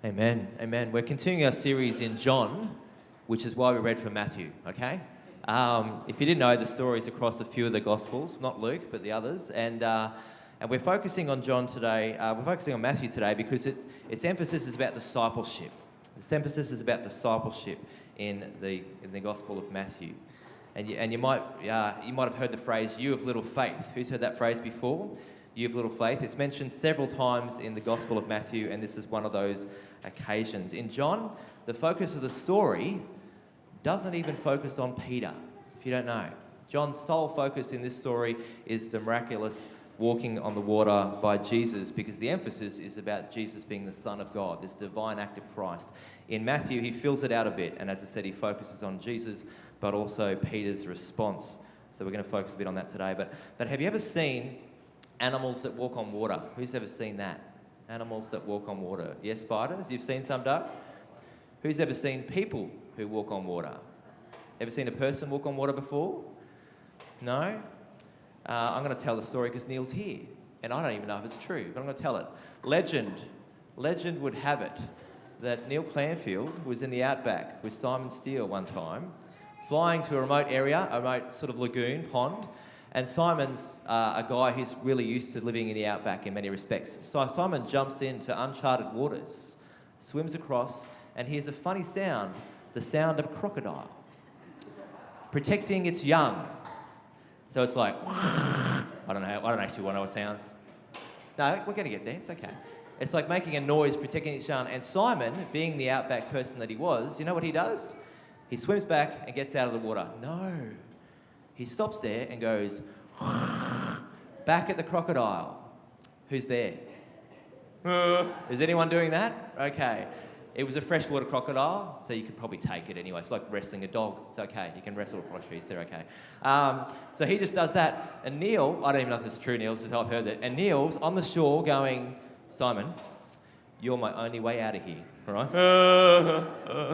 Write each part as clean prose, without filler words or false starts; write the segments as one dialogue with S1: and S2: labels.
S1: Amen. Amen. We're continuing our series in John, which is why we read from Matthew, okay? If you didn't know, the story's across a few of the Gospels, not Luke, but the others. And we're focusing on John today. We're focusing on Matthew today because its emphasis is about discipleship. Its emphasis is about discipleship in the Gospel of Matthew. And you might have heard the phrase, "You of little faith." Who's heard that phrase before? You of little faith. It's mentioned several times in the Gospel of Matthew, and this is one of those occasions. In John, the focus of the story doesn't even focus on Peter, if you don't know. John's sole focus in this story is the miraculous walking on the water by Jesus, because the emphasis is about Jesus being the Son of God, this divine act of Christ. In Matthew, he fills it out a bit, and as I said, he focuses on Jesus, but also Peter's response. So we're going to focus a bit on that today. But have you ever seen animals that walk on water? Who's ever seen that? Animals that walk on water. Yes, spiders? You've seen some, Doug? Who's ever seen people who walk on water? Ever seen a person walk on water before? No? I'm going to tell the story because Neil's here. And I don't even know if it's true, but I'm going to tell it. Legend would have it that Neil Clanfield was in the outback with Simon Steele one time, flying to a remote area, a remote sort of lagoon, pond. And Simon's a guy who's really used to living in the outback in many respects. So Simon jumps into uncharted waters, swims across, and hears a funny sound, the sound of a crocodile, protecting its young. So it's like, I don't actually know what it sounds. No, we're going to get there, it's okay. It's like making a noise, protecting its young. And Simon, being the outback person that he was, you know what he does? He swims back and gets out of the water. No. He stops there and goes back at the crocodile. Who's there? Is anyone doing that? Okay. It was a freshwater crocodile, so you could probably take it anyway. It's like wrestling a dog. It's okay. You can wrestle a trees. They're okay. So he just does that. And Neil, I don't even know if this is true, Neil. This is how I've heard it. And Neil's on the shore going, "Simon, you're my only way out of here." All right?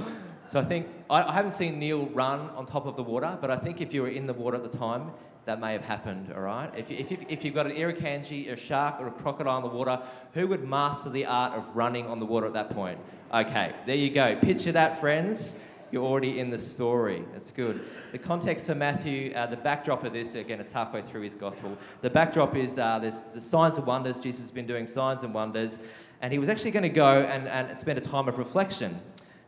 S1: So I think, I haven't seen Neil run on top of the water, but I think if you were in the water at the time, that may have happened, all right? If you've got an irukandji, a shark, or a crocodile in the water, who would master the art of running on the water at that point? Okay, there you go. Picture that, friends. You're already in the story. That's good. The context for Matthew, the backdrop of this, again, it's halfway through his gospel. The backdrop is there's the signs and wonders. Jesus has been doing signs and wonders. And he was actually going to go and spend a time of reflection,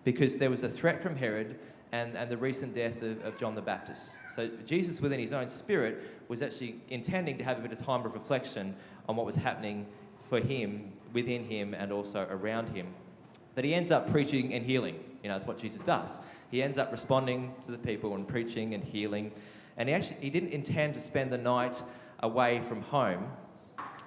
S1: because there was a threat from Herod and the recent death of John the Baptist. So Jesus, within his own spirit, was actually intending to have a bit of time of reflection on what was happening for him, within him, and also around him. But he ends up preaching and healing. You know, that's what Jesus does. He ends up responding to the people and preaching and healing. And he didn't intend to spend the night away from home.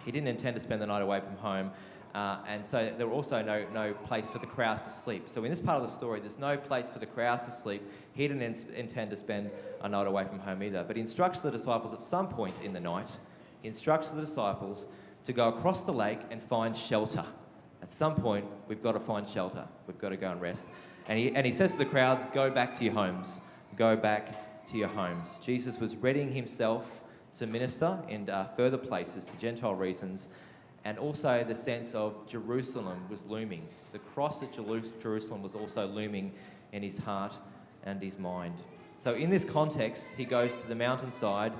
S1: He didn't intend to spend the night away from home. And so there were also no place for the crowds to sleep. So in this part of the story, there's no place for the crowds to sleep. He didn't intend to spend a night away from home either. But he instructs the disciples at some point in the night, to go across the lake and find shelter. At some point, we've got to find shelter. We've got to go and rest. And he says to the crowds, "Go back to your homes. Go back to your homes." Jesus was readying himself to minister in further places to Gentile regions. And also the sense of Jerusalem was looming. The cross at Jerusalem was also looming in his heart and his mind. So in this context, he goes to the mountainside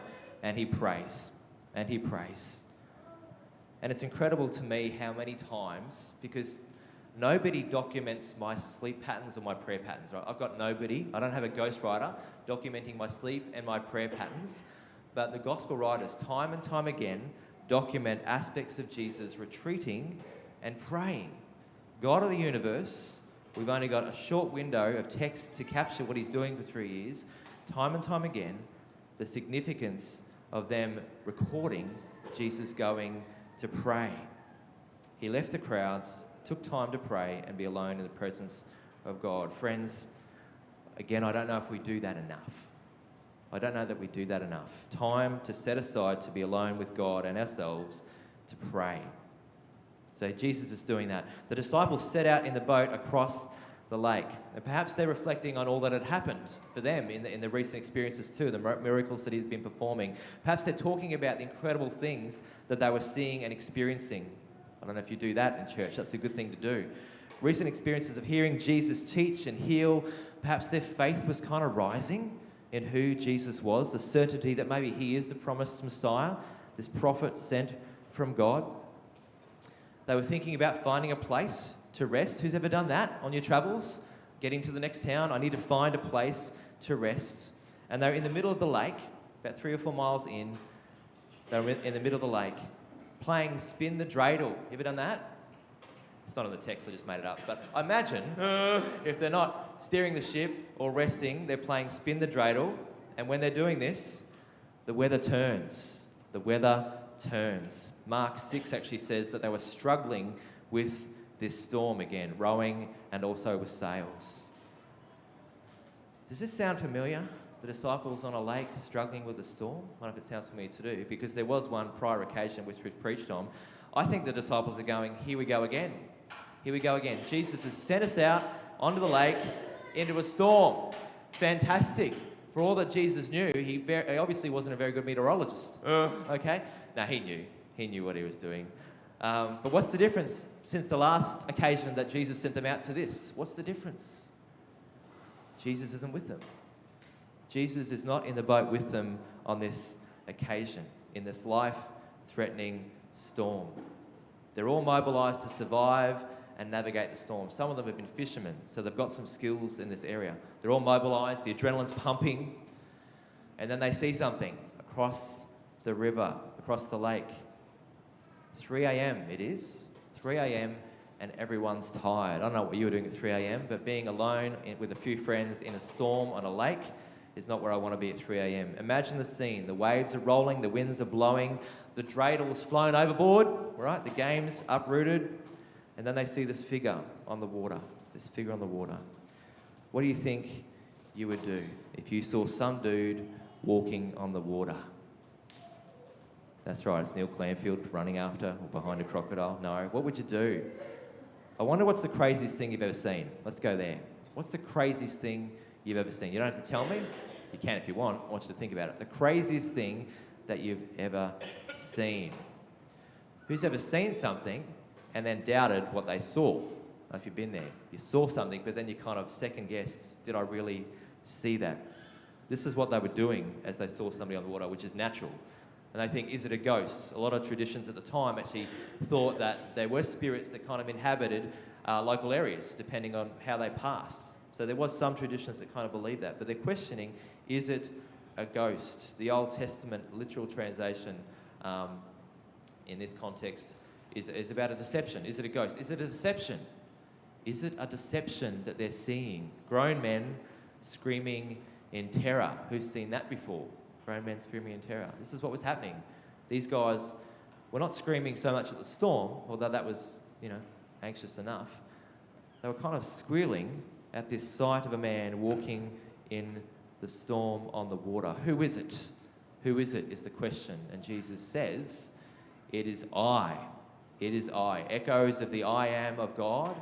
S1: and he prays. And he prays. And it's incredible to me how many times, because nobody documents my sleep patterns or my prayer patterns, right? I've got nobody. I don't have a ghostwriter documenting my sleep and my prayer patterns. But the gospel writers, time and time again, document aspects of Jesus retreating and praying. God of the universe, we've only got a short window of text to capture what he's doing for 3 years. Time and time again, the significance of them recording Jesus going to pray. He left the crowds, took time to pray and be alone in the presence of God. Friends, again, I don't know if we do that enough. I don't know that we do that enough. Time to set aside to be alone with God and ourselves to pray. So Jesus is doing that. The disciples set out in the boat across the lake. And perhaps they're reflecting on all that had happened for them in the recent experiences too, the miracles that he's been performing. Perhaps they're talking about the incredible things that they were seeing and experiencing. I don't know if you do that in church. That's a good thing to do. recent experiences of hearing Jesus teach and heal. Perhaps their faith was kind of rising in who Jesus was, the certainty that maybe he is the promised Messiah, this prophet sent from God. They were thinking about finding a place to rest. Who's ever done that on your travels? Getting to the next town, I need to find a place to rest. And they were in the middle of the lake, about 3 or 4 miles in. They were in the middle of the lake, playing spin the dreidel. You ever done that? It's not in the text, I just made it up. But I imagine if they're not steering the ship or resting, they're playing spin the dreidel. And when they're doing this, the weather turns. The weather turns. Mark 6 actually says that they were struggling with this storm again, rowing and also with sails. Does this sound familiar? The disciples on a lake struggling with a storm? I don't know if it sounds familiar to do, because there was one prior occasion which we've preached on. I think the disciples are going, here we go again. Here we go again. Jesus has sent us out onto the lake into a storm. Fantastic. For all that Jesus knew, he obviously wasn't a very good meteorologist. Okay? No, he knew. He knew what he was doing. But what's the difference since the last occasion that Jesus sent them out to this? What's the difference? Jesus isn't with them. Jesus is not in the boat with them on this occasion, in this life-threatening storm. They're all mobilised to survive and navigate the storm. Some of them have been fishermen, so they've got some skills in this area. They're all mobilised, the adrenaline's pumping, and then they see something across the river, across the lake. 3 a.m. it is, 3 a.m. and everyone's tired. I don't know what you were doing at 3 a.m, but being alone with a few friends in a storm on a lake is not where I want to be at 3 a.m. Imagine the scene. The waves are rolling, the winds are blowing, the dreidel's flown overboard, right? The game's uprooted, and then they see this figure on the water, this figure on the water. What do you think you would do if you saw some dude walking on the water? That's right, it's Neil Clanfield running after or behind a crocodile. No, what would you do? I wonder what's the craziest thing you've ever seen. Let's go there. What's the craziest thing you've ever seen? You don't have to tell me. You can if you want. I want you to think about it. The craziest thing that you've ever seen. Who's ever seen something and then doubted what they saw? I don't know if you've been there. You saw something, but then you kind of second-guessed, did I really see that? This is what they were doing as they saw somebody on the water, which is natural. And they think, is it a ghost? A lot of traditions at the time actually thought that there were spirits that kind of inhabited local areas, depending on how they passed. So there was some traditions that kind of believed that. But they're questioning, is it a ghost? The Old Testament literal translation in this context is about a deception. Is it a ghost? Is it a deception? Is it a deception that they're seeing? Grown men screaming in terror. Who's seen that before? Grown men screaming in terror. This is what was happening. These guys were not screaming so much at the storm, although that was, anxious enough. They were kind of squealing at this sight of a man walking in the storm on the water. Who is it? Who is it is the question. And Jesus says, it is I. It is I. Echoes of the I am of God.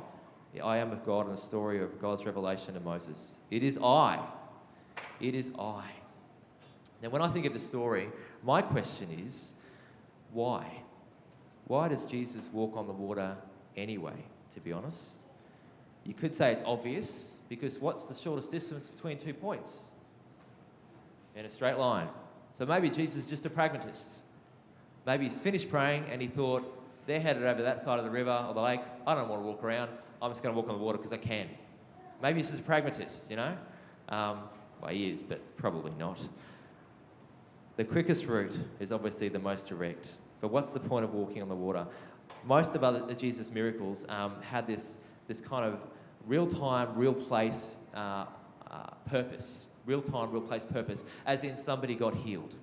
S1: The I am of God and the story of God's revelation to Moses. It is I. It is I. Now, when I think of the story, my question is, why? Why does Jesus walk on the water anyway, to be honest? You could say it's obvious, because what's the shortest distance between 2 points? In a straight line. So maybe Jesus is just a pragmatist. Maybe he's finished praying and he thought, they're headed over that side of the river or the lake. I don't want to walk around. I'm just going to walk on the water because I can. Maybe he's just a pragmatist, Well, he is, but probably not. The quickest route is obviously the most direct. But what's the point of walking on the water? Most of the Jesus miracles had this kind of real-time, real-place purpose. Real-time, real-place purpose, as in somebody got healed.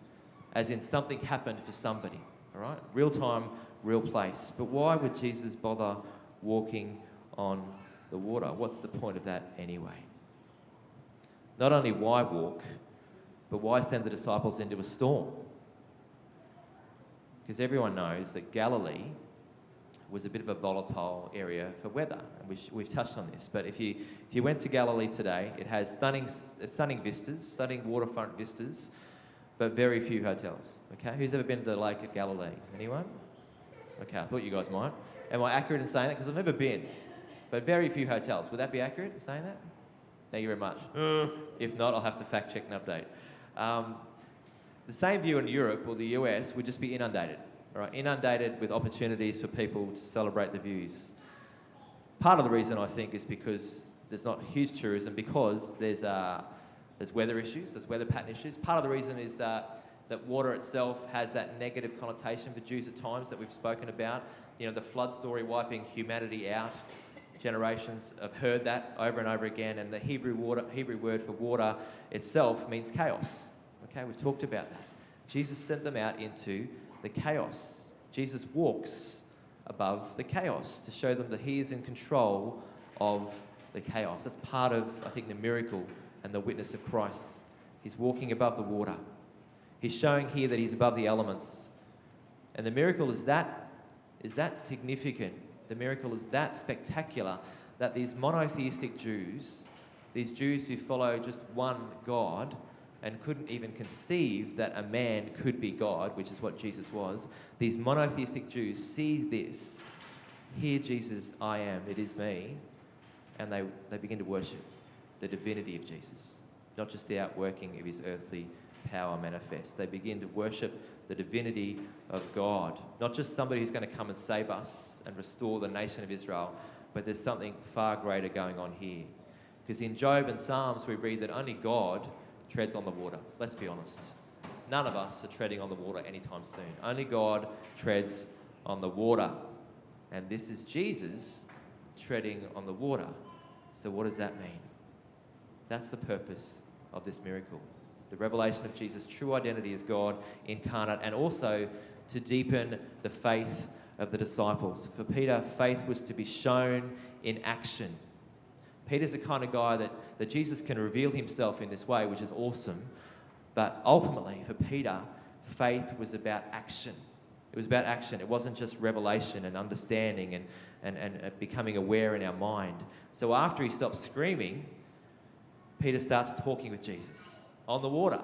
S1: As in something happened for somebody, all right? Real-time, real place. But why would Jesus bother walking on the water? What's the point of that anyway? Not only why walk, but why send the disciples into a storm? Because everyone knows that Galilee was a bit of a volatile area for weather. And we've touched on this. But if you went to Galilee today, it has stunning vistas, stunning waterfront vistas, but very few hotels. Okay? Who's ever been to the lake at Galilee? Anyone? Okay, I thought you guys might. Am I accurate in saying that? Because I've never been. but very few hotels. Would that be accurate, saying that? Thank you very much. If not, I'll have to fact check and update. The same view in Europe or the US would just be inundated, all right? Inundated with opportunities for people to celebrate the views. Part of the reason, I think, is because there's not huge tourism, because there's weather issues, there's weather pattern issues. Part of the reason is that water itself has that negative connotation for Jews at times that we've spoken about. You know, the flood story wiping humanity out. Generations have heard that over and over again, and the Hebrew word for water itself means chaos. Okay, we've talked about that. Jesus sent them out into the chaos. Jesus walks above the chaos to show them that he is in control of the chaos. That's part of, I think, the miracle and the witness of Christ. He's walking above the water. He's showing here that he's above the elements. And the miracle is that significant. The miracle is that spectacular that these monotheistic Jews, these Jews who follow just one God and couldn't even conceive that a man could be God, which is what Jesus was, these monotheistic Jews see this, hear Jesus, I am, it is me, and they begin to worship the divinity of Jesus, not just the outworking of his earthly power manifest. They begin to worship the divinity of God, not just somebody who's going to come and save us and restore the nation of Israel, but there's something far greater going on here. Because in Job and Psalms we read that only God treads on the water. Let's be honest. None of us are treading on the water anytime soon. Only God treads on the water. And this is Jesus treading on the water. So what does that mean? That's the purpose of this miracle. The revelation of Jesus' true identity as God incarnate, and also to deepen the faith of the disciples. For Peter, faith was to be shown in action. Peter's the kind of guy that Jesus can reveal himself in this way, which is awesome. But ultimately, for Peter, faith was about action. It was about action. It wasn't just revelation and understanding and becoming aware in our mind. So after he stops screaming, Peter starts talking with Jesus on the water,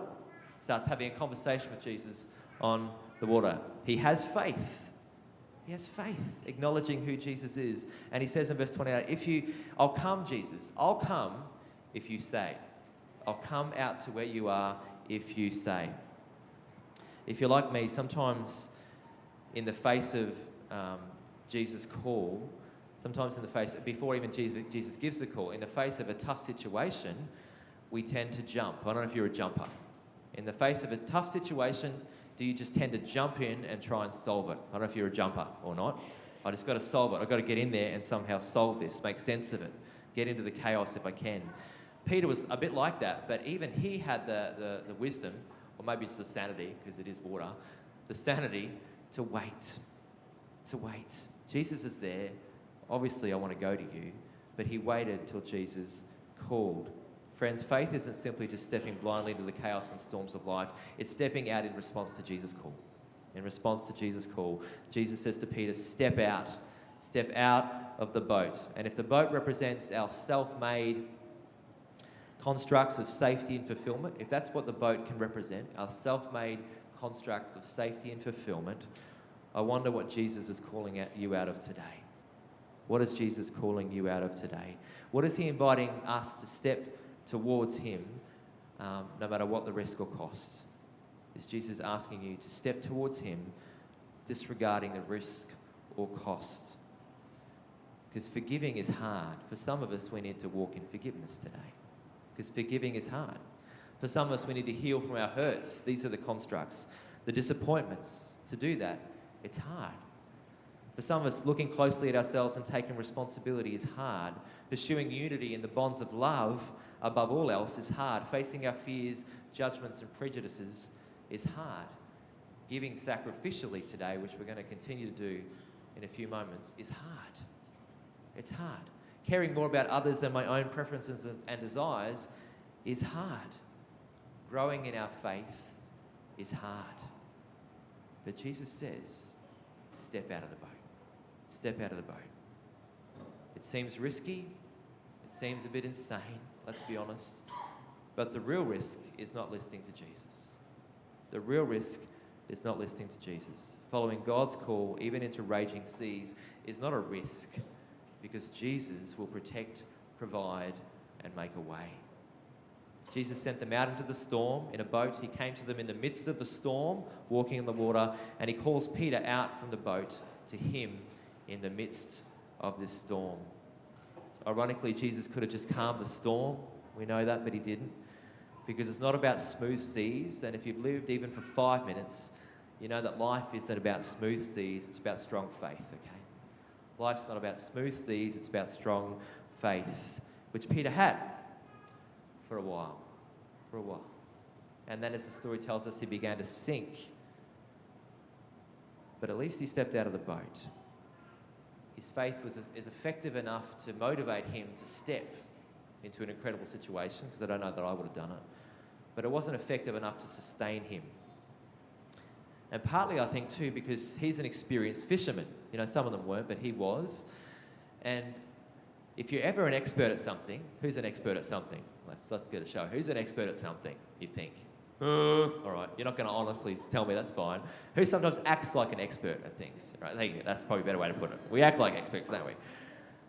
S1: starts having a conversation with Jesus on the water. He has faith. He has faith, acknowledging who Jesus is. And he says in verse 28, I'll come, Jesus, I'll come if you say. I'll come out to where you are if you say. If you're like me, sometimes in the face of Jesus' call, sometimes in the face, before even Jesus gives the call, in the face of a tough situation, we tend to jump. I don't know if you're a jumper. In the face of a tough situation, do you just tend to jump in and try and solve it? I don't know if you're a jumper or not. I just got to solve it. I've got to get in there and somehow solve this, make sense of it, get into the chaos if I can. Peter was a bit like that, but even he had the wisdom, or maybe it's the sanity, because it is water, the sanity to wait. To wait. Jesus is there. Obviously, I want to go to you, but he waited till Jesus called. Friends, faith isn't simply just stepping blindly into the chaos and storms of life. It's stepping out in response to Jesus' call. In response to Jesus' call, Jesus says to Peter, step out of the boat. And if the boat represents our self-made constructs of safety and fulfillment, if that's what the boat can represent, our self-made construct of safety and fulfillment, I wonder what Jesus is calling you out of today. What is Jesus calling you out of today? What is he inviting us to step towards him, no matter what the risk or cost? Is Jesus asking you to step towards him, disregarding the risk or cost? Because forgiving is hard. For some of us, we need to walk in forgiveness today. Because forgiving is hard. For some of us, we need to heal from our hurts. These are the constructs, the disappointments. To do that, it's hard. For some of us, looking closely at ourselves and taking responsibility is hard. Pursuing unity in the bonds of love above all else is hard. Facing our fears, judgments, and prejudices is hard. Giving sacrificially today, which we're going to continue to do in a few moments, is hard. It's hard. Caring more about others than my own preferences and desires is hard. Growing in our faith is hard. But Jesus says, step out of the boat. Step out of the boat. It seems risky. It seems a bit insane, let's be honest. But the real risk is not listening to Jesus. The real risk is not listening to Jesus. Following God's call, even into raging seas, is not a risk. because Jesus will protect, provide, and make a way. Jesus sent them out into the storm in a boat. He came to them in the midst of the storm, walking in the water, and he calls Peter out from the boat to him in the midst of this storm. Ironically, Jesus could have just calmed the storm. We know that, but he didn't. Because it's not about smooth seas, and if you've lived even for 5 minutes, you know that life isn't about smooth seas, it's about strong faith, okay? Life's not about smooth seas, it's about strong faith, which Peter had for a while. And then as the story tells us, he began to sink. But at least he stepped out of the boat. His faith is effective enough to motivate him to step into an incredible situation, because I don't know that I would have done it. But it wasn't effective enough to sustain him. And partly, I think, too, because he's an experienced fisherman. You know, some of them weren't, but he was. And if you're ever an expert at something, who's an expert at something? Let's get a show. Who's an expert at something, you think? All right, you're not going to honestly tell me, that's fine. Who sometimes acts like an expert at things? Right, there you go. That's probably a better way to put it. We act like experts, don't we?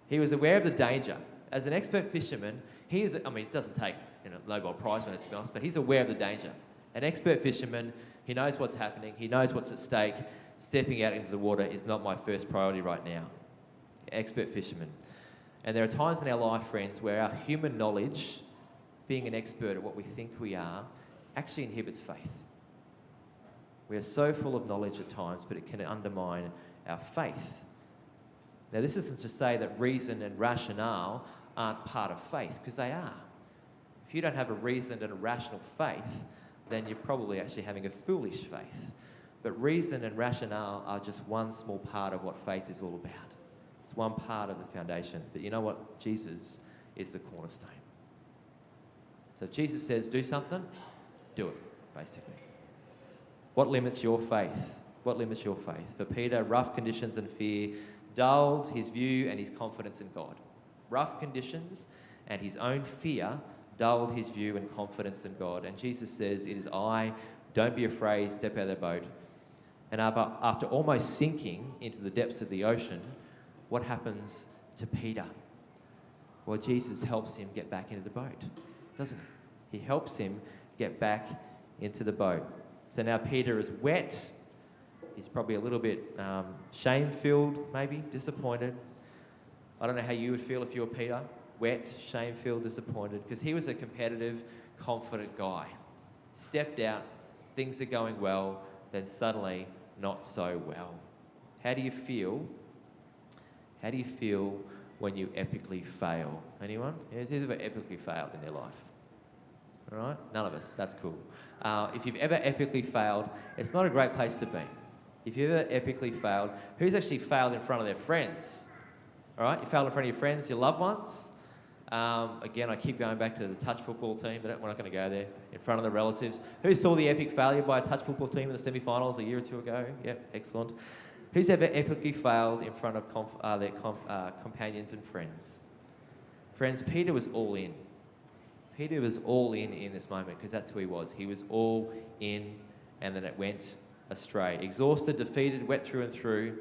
S1: He was aware of the danger. As an expert fisherman, it doesn't take a Nobel Prize when it's to be honest, but he's aware of the danger. An expert fisherman, he knows what's happening, he knows what's at stake. Stepping out into the water is not my first priority right now. Expert fisherman. And there are times in our life, friends, where our human knowledge, being an expert at what we think we are, actually inhibits faith. We are so full of knowledge at times, but it can undermine our faith. Now, this isn't to say that reason and rationale aren't part of faith, because they are. If you don't have a reasoned and a rational faith, then you're probably actually having a foolish faith. But reason and rationale are just one small part of what faith is all about. It's one part of the foundation. But you know what? Jesus is the cornerstone. So if Jesus says, do something, do it, basically. What limits your faith? What limits your faith? For Peter, rough conditions and fear dulled his view and his confidence in God. Rough conditions and his own fear dulled his view and confidence in God. And Jesus says, it is I, don't be afraid, step out of the boat. And after almost sinking into the depths of the ocean, what happens to Peter? Well, Jesus helps him get back into the boat, doesn't he? He helps him get back into the boat. So now Peter is wet. He's probably a little bit shame-filled, maybe, disappointed. I don't know how you would feel if you were Peter. Wet, shame-filled, disappointed, because he was a competitive, confident guy. Stepped out, things are going well, then suddenly not so well. How do you feel? How do you feel when you epically fail? Anyone? Who's ever epically failed in their life? All right? None of us. That's cool. If you've ever epically failed, it's not a great place to be. If you've ever epically failed, who's actually failed in front of their friends? All right? You failed in front of your friends, your loved ones. Again, I keep going back to the touch football team, but we're not going to go there. In front of the relatives. Who saw the epic failure by a touch football team in the semi-finals a year or two ago? Yep, excellent. Who's ever epically failed in front of their companions and friends? Friends, Peter was all in. Peter was all in this moment, because that's who he was. He was all in, and then it went astray. Exhausted, defeated, wet through and through.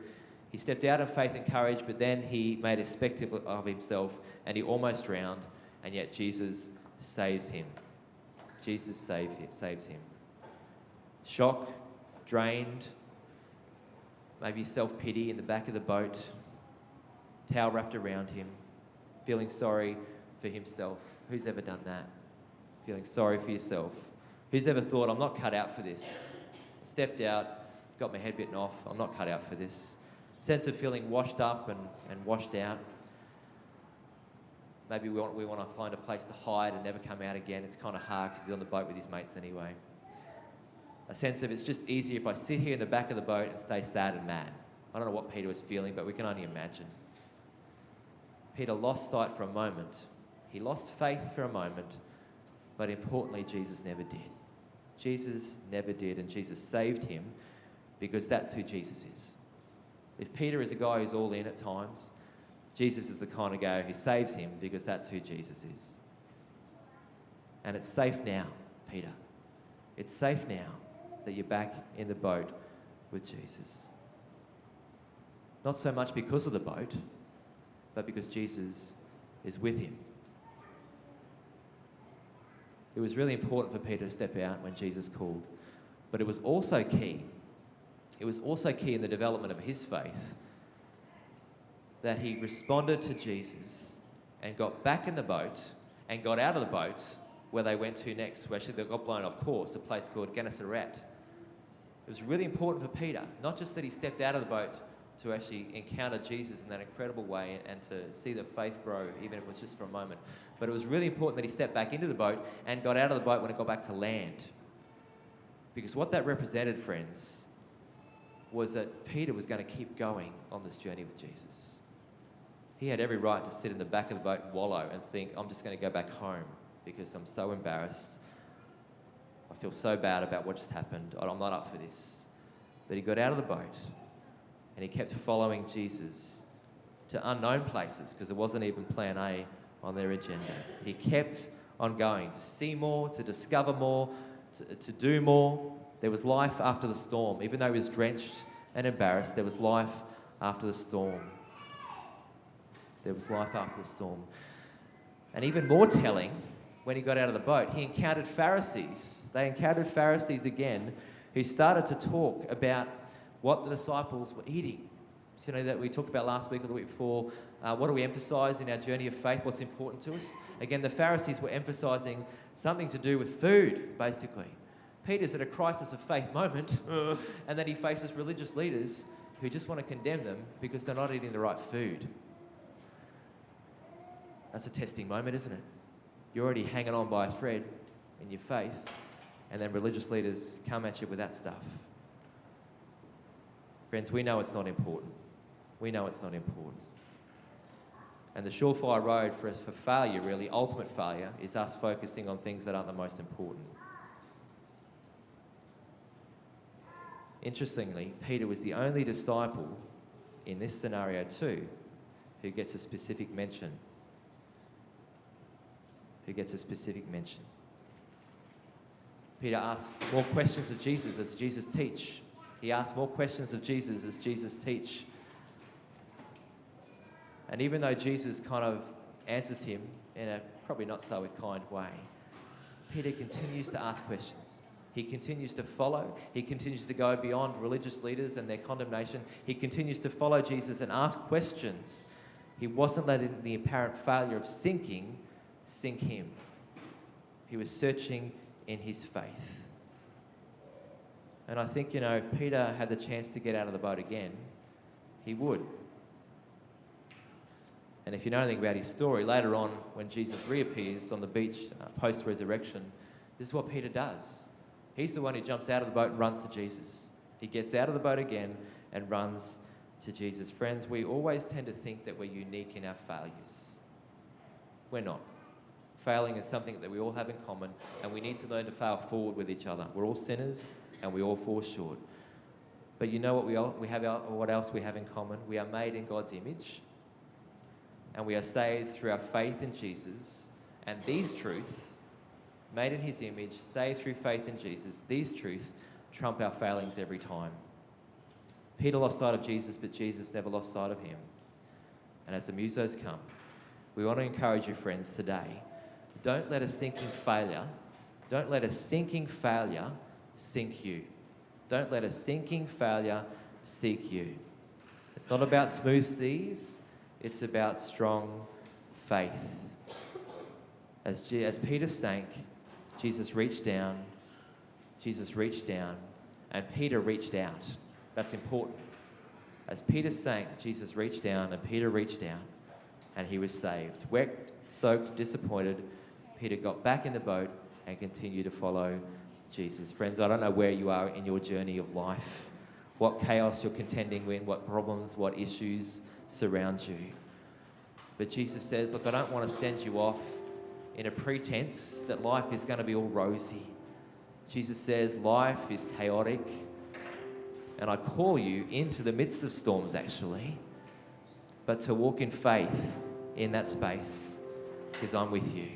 S1: He stepped out in faith and courage, but then he made a spectacle of himself, and he almost drowned, and yet Jesus saves him. Jesus saves him. Shock, drained, maybe self-pity in the back of the boat, towel wrapped around him, feeling sorry for himself. Who's ever done that? Feeling sorry for yourself. Who's ever thought, I'm not cut out for this? Stepped out, got my head bitten off, I'm not cut out for this. Sense of feeling washed up and washed out. Maybe we want to find a place to hide and never come out again. It's kind of hard because he's on the boat with his mates anyway. A sense of it's just easier if I sit here in the back of the boat and stay sad and mad. I don't know what Peter was feeling, but we can only imagine. Peter lost sight for a moment. He lost faith for a moment, but importantly, Jesus never did. Jesus never did, and Jesus saved him because that's who Jesus is. If Peter is a guy who's all in at times, Jesus is the kind of guy who saves him because that's who Jesus is. And it's safe now, Peter. It's safe now that you're back in the boat with Jesus. Not so much because of the boat, but because Jesus is with him. It was really important for Peter to step out when Jesus called, but it was also key. It was also key in the development of his faith that he responded to Jesus and got back in the boat and got out of the boat where they went to next, where actually they got blown off course, a place called Gennesaret. It was really important for Peter, not just that he stepped out of the boat to actually encounter Jesus in that incredible way and to see the faith grow, even if it was just for a moment. But it was really important that he stepped back into the boat and got out of the boat when it got back to land. Because what that represented, friends, was that Peter was going to keep going on this journey with Jesus. He had every right to sit in the back of the boat and wallow and think, I'm just going to go back home because I'm so embarrassed. I feel so bad about what just happened. I'm not up for this. But he got out of the boat and he kept following Jesus to unknown places because there wasn't even plan A on their agenda. He kept on going to see more, to discover more, to do more. There was life after the storm. Even though he was drenched and embarrassed, there was life after the storm. There was life after the storm. And even more telling, when he got out of the boat, he encountered Pharisees. They encountered Pharisees again who started to talk about what the disciples were eating. You know, that we talked about last week or the week before. What do we emphasize in our journey of faith? What's important to us? Again, the Pharisees were emphasizing something to do with food, basically. Peter's at a crisis of faith moment, and then he faces religious leaders who just want to condemn them because they're not eating the right food. That's a testing moment, isn't it? You're already hanging on by a thread in your faith, and then religious leaders come at you with that stuff. Friends, we know it's not important. We know it's not important. And the surefire road for us for failure, really, ultimate failure, is us focusing on things that aren't the most important. Interestingly, Peter was the only disciple in this scenario too who gets a specific mention. Peter asked more questions of Jesus as Jesus teach. He asked more questions of Jesus as Jesus teach. And even though Jesus kind of answers him in a probably not so kind way, Peter continues to ask questions. He continues to follow. He continues to go beyond religious leaders and their condemnation. He continues to follow Jesus and ask questions. He wasn't letting the apparent failure of sinking sink him. He was searching in his faith. And I think, you know, if Peter had the chance to get out of the boat again, he would. And if you know anything about his story, later on when Jesus reappears on the beach post-resurrection, this is what Peter does. He's the one who jumps out of the boat and runs to Jesus. He gets out of the boat again and runs to Jesus. Friends, we always tend to think that we're unique in our failures. We're not. Failing is something that we all have in common, and we need to learn to fail forward with each other. We're all sinners, and we all fall short. But you know what else we have in common? We are made in God's image, and we are saved through our faith in Jesus. And these truths, made in his image, saved through faith in Jesus, these truths trump our failings every time. Peter lost sight of Jesus, but Jesus never lost sight of him. And as the musos come, we want to encourage you, friends, today. Don't let a sinking failure sink you. Don't let a sinking failure seek you. It's not about smooth seas. It's about strong faith. As Peter sank, Jesus reached down, and Peter reached out. That's important. As Peter sank, Jesus reached down, and Peter reached out, and he was saved. Wet, soaked, disappointed, Peter got back in the boat and continued to follow Jesus. Friends, I don't know where you are in your journey of life, what chaos you're contending with, what problems, what issues surround you. But Jesus says, look, I don't want to send you off in a pretense that life is going to be all rosy. Jesus says life is chaotic, and I call you into the midst of storms, actually, but to walk in faith in that space, because I'm with you.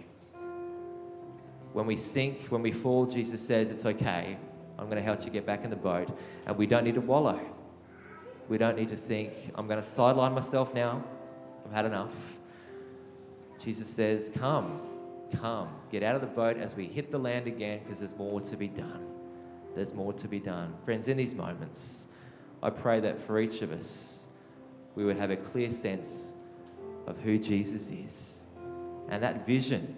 S1: When we sink, when we fall, Jesus says, it's okay. I'm going to help you get back in the boat. And we don't need to wallow. We don't need to think, I'm going to sideline myself now. I've had enough. Jesus says, come, get out of the boat as we hit the land again, because there's more to be done. There's more to be done. Friends, in these moments, I pray that for each of us, we would have a clear sense of who Jesus is. And that vision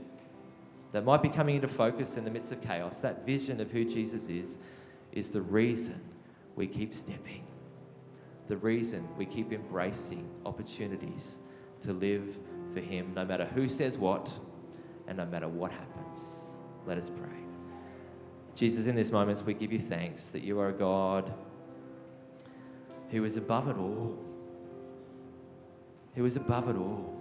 S1: that might be coming into focus in the midst of chaos, that vision of who Jesus is the reason we keep stepping. The reason we keep embracing opportunities to live for him, no matter who says what and no matter what happens. Let us pray. Jesus, in these moments, we give you thanks that you are a God who is above it all. Who is above it all.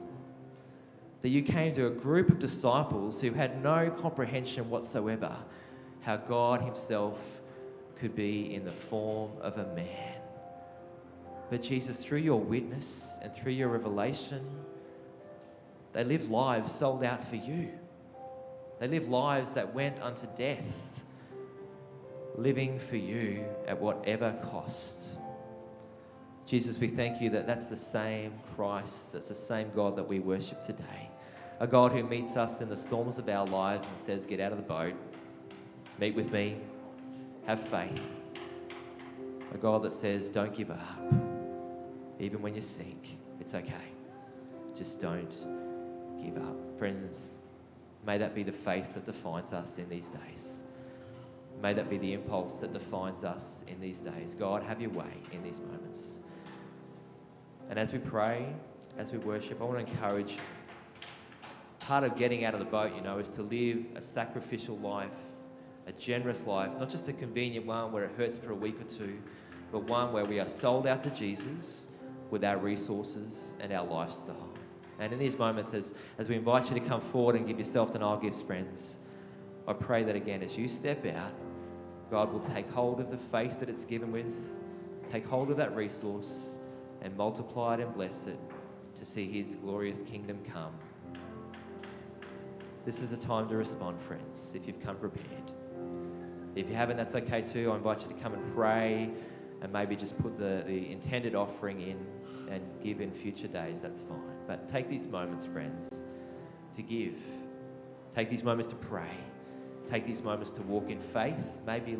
S1: That you came to a group of disciples who had no comprehension whatsoever how God himself could be in the form of a man. But Jesus, through your witness and through your revelation, they lived lives sold out for you. They lived lives that went unto death, living for you at whatever cost. Jesus, we thank you that that's the same Christ, that's the same God that we worship today. A God who meets us in the storms of our lives and says, get out of the boat, meet with me, have faith. A God that says, don't give up. Even when you sink, it's okay. Just don't give up. Friends, may that be the faith that defines us in these days. May that be the impulse that defines us in these days. God, have your way in these moments. And as we pray, as we worship, I want to encourage you. Part of getting out of the boat, is to live a sacrificial life, a generous life, not just a convenient one where it hurts for a week or two, but one where we are sold out to Jesus with our resources and our lifestyle. And in these moments, as we invite you to come forward and give yourself denial gifts, friends, I pray that again, as you step out, God will take hold of the faith that it's given with, take hold of that resource and multiply it and bless it to see his glorious kingdom come. This is a time to respond, friends, if you've come prepared. If you haven't, that's okay too. I invite you to come and pray and maybe just put the intended offering in and give in future days. That's fine. But take these moments, friends, to give. Take these moments to pray. Take these moments to walk in faith. Maybe